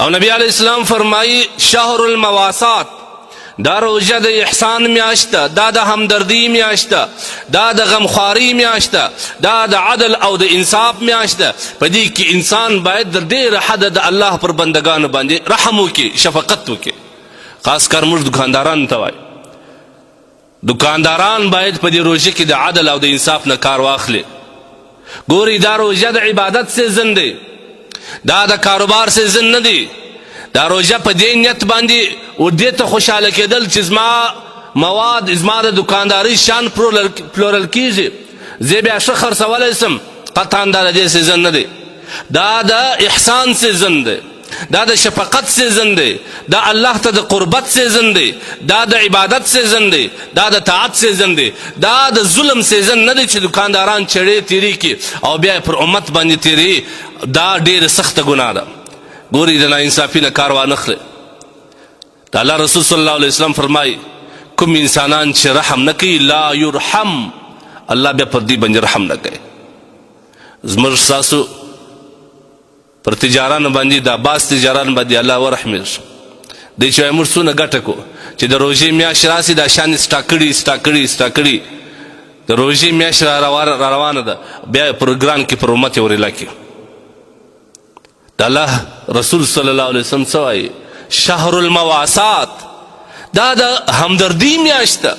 او نبی علیہ السلام فرمائی شهر المواسات، دا روزه د احسان میاشت ده، دا د همدردی میاشت ده، دا د غمخواری میاشت ده، دا د عدل او د انصاف میاشت ده. په دې کې انسان باید د ډېر حده د الله پر بندگانو باندې رحم وکړي، شفقت وکړي. خاص کر موږ دکاندارانو ته وایي، دکانداران باید په دې روژه کې د عدل او د انصاف نه کار واخلي. ګوري دا روژه د عبادت سیزن دی، دا د کاروبار سیزن نه دی. دا روژه په دې نیت باندې و دې ته خوشحاله کېدل چې زما مواد زما د دکاندارۍ شان پلورل کېږي، زه بیا ښه خرڅولی سم. قطعا دا د دې سیزن نه دی. دا د احسان سیزن دی، دا د شفقت سیزن دی، دا الله ته د قربت سیزن دی، دا د عبادت سیزن دی، دا د طاعت سیزن دی. دا د ظلم سیزن نه دی چې دکانداران چړې تیری کی او بیا پر امت باندې تیری. دا ډېره سخته ګناه ده. ګوري د ناانصافي نه کار وانخلئ. د الله رسول صلی الله علیه وسلم فرمایي کوم انسانان چې رحم نه کوي لا یرحم، الله بیا پر دې باندې رحم نه کوي. زموږ ستاسو پر تجارانو باندې دا باز تجاران باندې الله ورحمېږي. دی چې وایي موږ څونه ګټه کو چې د روژې میاشت راسي دا شان سټاکړي د روژې میاشت را روانه ده، بیا پروګرام کې پر امت یې ورېلا کړي. د الله رسول صلی الله علیه وسلم څه وایي؟ شهر المواسات، دا د همدردی میاشت ده،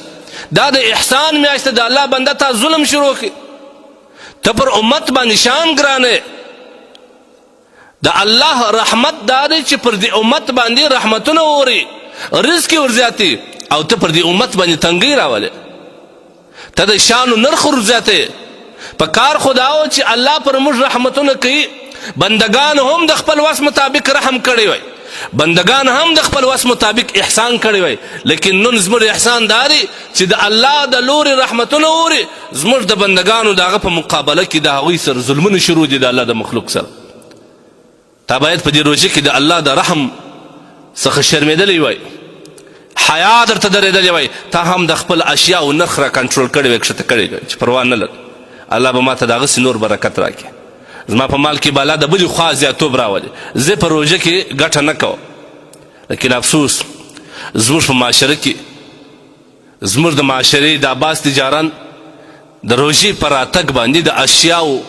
دا د احسان میاشت ده. د الله بنده تا ظلم شروع کړي، ته پر امت باندې شان ګرانې. د الله رحمت دا دی چې پر دې امت باندې رحمتونه اوري، رزق یې ورزیاتي، او ته پر دې امت باندې تنګۍ راولې، ته د شانو نرخ ورزیاتې. په کار خو دا و چې الله پر موږ رحمتونه کوي. بندگان هم د خپل وس مطابق رحم کړی وای، بندگان هم د خپل وس مطابق احسان کړی وای. لیکن نن زموږ احسان دا دی چې د الله د لورې رحمتونه اوري، زموږ د بندگانو د هغه په مقابله کې د هغوی سره ظلمونه شروع دي د الله د مخلوق سره. تا باید په دې روژه کې د الله د رحم څخه شرمېدلی وای، حیا درته درېدلی وای، تا هم د خپل اشیاو نرخ را کنټرول کړی وای، کښته کړی وای چې پروا نه لر. الله به ما ته د هغسې نور برکت راکړي، زما په مال کې به الله د بلې خوا زیاتوب راولي. زه په روژه کې ګټه نه کوم، لیکن افسوس زموږ په معاشره کې زموږ د معاشرې د باز تجاران د روژې په راتګ باندې د اشیاو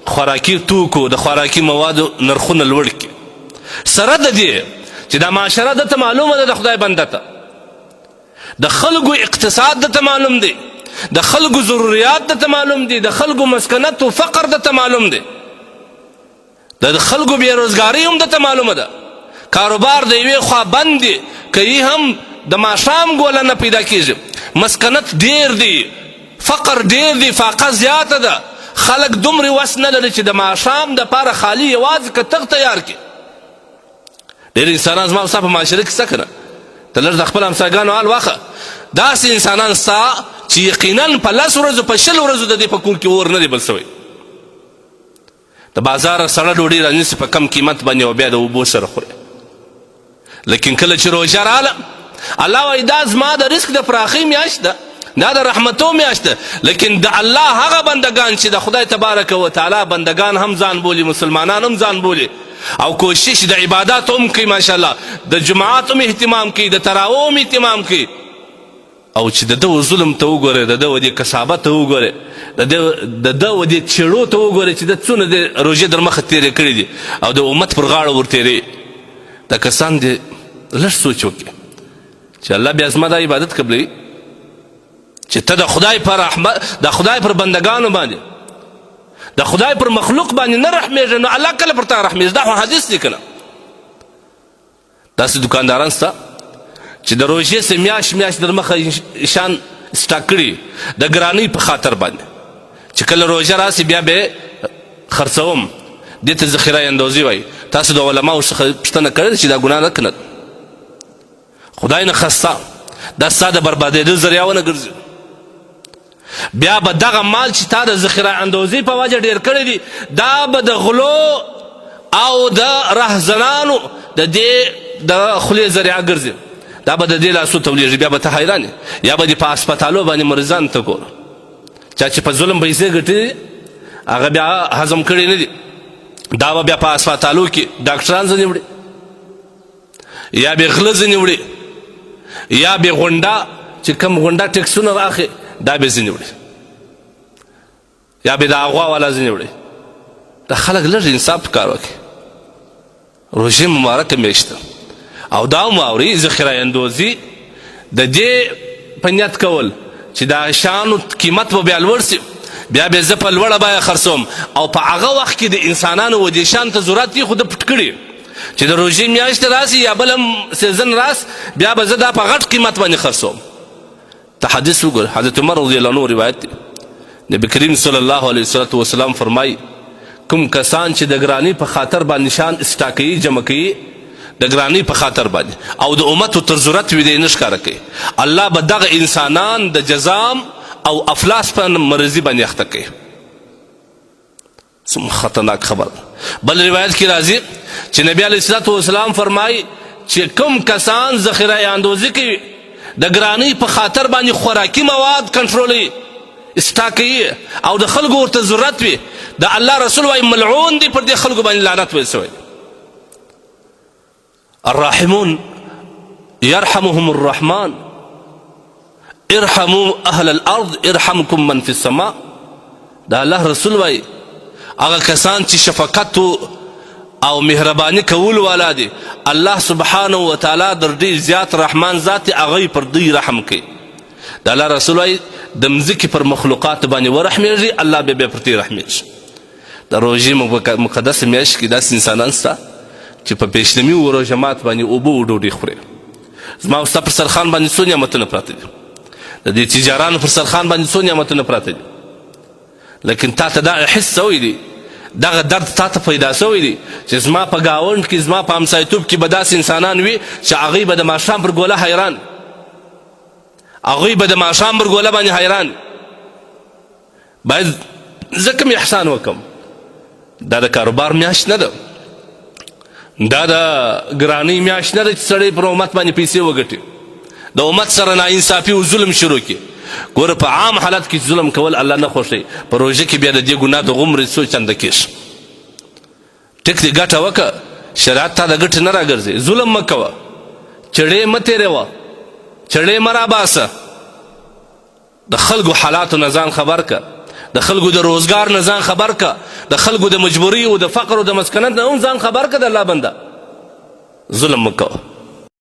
خوراکي توکو د خوراکي موادو نرخونه لوړ کړي. سره د دې چې دا معاشره دته معلومه ده، د خدای بنده ته د خلکو اقتصاد دته معلوم دی، د خلکو ضروریات دته معلوم دي، د خلکو مسکنت و فقر دته معلوم دی، د خلکو بېروزګاري هم دته معلومه ده. کاروبار د یوې خوا بند دی، کوي هم د ماښام ګوله نه پیدا کېږي، مسکنت ډېر دی، فقر ډېر دی، فاقه زیاته ده. خلک دومره وس نه لري چې د ماښام دپاره خالي یوازې کتغ تیار کړي. ډېر انسانان زما ستا په معاشره کې څه کنه، ته لږ د خپل همسایګانو حال واخه. داسې انسانان ستا چې یقینا په 10 ورځو په 20 ورځو د دې په کور کې اور نه دی بل سوی. د بازار سړه ډوډۍ رانیسي په کم قیمت باندې او بیا د اوبو سره خوري. لیکن کله چې روژه راله، الله وایي دا زما د رزق د پراخۍ میاشت ده، دا د رحمتو میاشت ده. لیکن د الله هغه بندگان چې د خدای تبارک و تعالی بندگان هم ځان بولي، مسلمانان هم ځان بولي، او کوشش د عبادات هم کوي، ماشاءالله د جماعت هم اهتمام کوي، د تراویح هم اهتمام کوي، او چې د ده ظلم ته وګورئ، د ده دې کثافت ته وګورئ، د ده دې چېړو ته وګورئ چې د څونه د روژې در مخه تېرې کړي دي او د امت پر غاړه ورتېرې. دا کسان دې لږ سوچ وکړي چې الله بیا زما دا عبادت قبلوي چې ته د خدای پر رحمت، د خدای پر بندگانو باندې، د خدای پر مخلوق باندې نه رحمېږي، نو الله کله پر تا رحمېږي؟ دا خو حدیث دی کنه. داسې دکانداران سته چې د روژې سه میاشت در مخه شان سټاک کړي د ګرانۍ په خاطر باندې، چې کله روژه راسي بیا به خرڅوم. دې ته ذخیره اندازي وایي. تاسو د علماو څخه پوښتنه کړې چې دا ګناه نه کنه؟ خدای نه خسته دا ستا د بربادېدو ذریعه ونه ګرځي. بیا به دغه مال چې تا د ذخیره اندازي په وجه ډېر کړی دي، دا به د غلو او د رهزنانو د دې د خولې ذریعه ګرځي، دا به د دې لاسو تولیږي. بیا به ته حیران یې، یا به دې په هسپتالو باندې مریضانو ته ګوره، چا چې په ظلم پیسې ګټلي دي هغه بیا هضم کړي نه دي، دا به بیا په هسپتالو کې ډاکټران ځنې وړي، یا به غله ځینې وړي، یا به غونډه چې کوم غونډه ټیکسونه راخي دا به ځینې وړي، یا به د اغوا والا ځینې وړي. دا خلک لږ انصاف پکار وکړي. روژې مبارکه میاشت ده او دا هم واوري ذخیره اندوزي د دې په نیت کول چې د شیانو قیمت به بیا لوړ سي، بیا به زه په لوړه بیه خرڅوم او په هغه وخت کې د انسانانو و دې شیانو ته ضرورت وي خو ده پټ کړي چې د روژې میاشت راسي یا بل سیزن راس بیا به زه دا په غټ قیمت باندې خرڅوم. ته حدیث وګوره، حضرت عمر رضی الله عنه روایت دی، نبی کریم صلی الله علیه وسلم فرمایي کوم کسان چې د ګرانۍ په خاطر باندې شیان اسټاکوي جمع کوي د ګرانۍ په خاطر باندې او د امتو تر ضرورت وي دی نه ښکاره کوي، الله به دغه انسانان د جزام او افلاس په مرضي باندې اخته کوي. خطرناک خبر. بل روایت کې راځي چې نبی علیه الصلاة والسلام فرمایي چې کوم کسان ذخیره اندوزي کوي د ګرانۍ په خاطر باندې خوراکي مواد کنټرولوي اسټاکوي او د خلکو ورته ضرورت وي، د الله رسول وایي ملعون دی پر دې خلکو باندې لعنت ویل سوی. الراحمون يرحمهم الرحمن ارحموا اهل الارض ارحمكم من في السماء. دا الله رسول وایي هغه کسان چې شفقت او مهرباني کول والا دي الله سبحانه وتعالی در ډېر زیات رحمان ذات هغوی پر دوی رحم کوي. د الله رسول وایي د مځکې پر مخلوقات باندې ورحمېږي الله بیا پر دې رحمېږي. د روژې مقدسه میاشت کې داسې انسانان شته چې په پیشلمي و روژه مات باندې اوبه و ډوډۍ خوري. زما او ستا پر سرخان باندې څو نعمتونه پراته دي، د دې تجارانو پر سرخان باندې څو نعمتونه پراته دي، لیکن تا ته دا احس سوی دی، دغه درد تا ته پیدا سوی دی چې زما په ګاونډ کې زما په همسایتوب کې به داسې انسانان وي چې هغوی به د ماښام پر ګوله حیران، هغوی به د ماښام پر ګوله باندې حیران. باید زه کوم احسان وکړم؟ دا د کاروبار میاشت نه ده، دا د ګرانۍ میاشت نه ده چې سړی پر امت باندې پیسې وګټي، د امت سره ناانصافي او ظلم شروع کړي. ګوره په عام حالت کې ظلم کول الله نه خوښوي، په روژه کې بیا د دې ګناه د غومرې څو چنده کېږي. ټیک دی ګټه وکړه، شریعت تا د ګټې نه راګرځي، ظلم مه کوه، چړې مه تېروه، چړې مه راباسه، د خلکو حالاتو نه ځان خبر که، د خلکو د روزګار نه ځان خبر که، د خلکو د مجبوري او د فقر او د مسکنت نه هم ځان خبر که. د الله بنده ظلم مه کوه.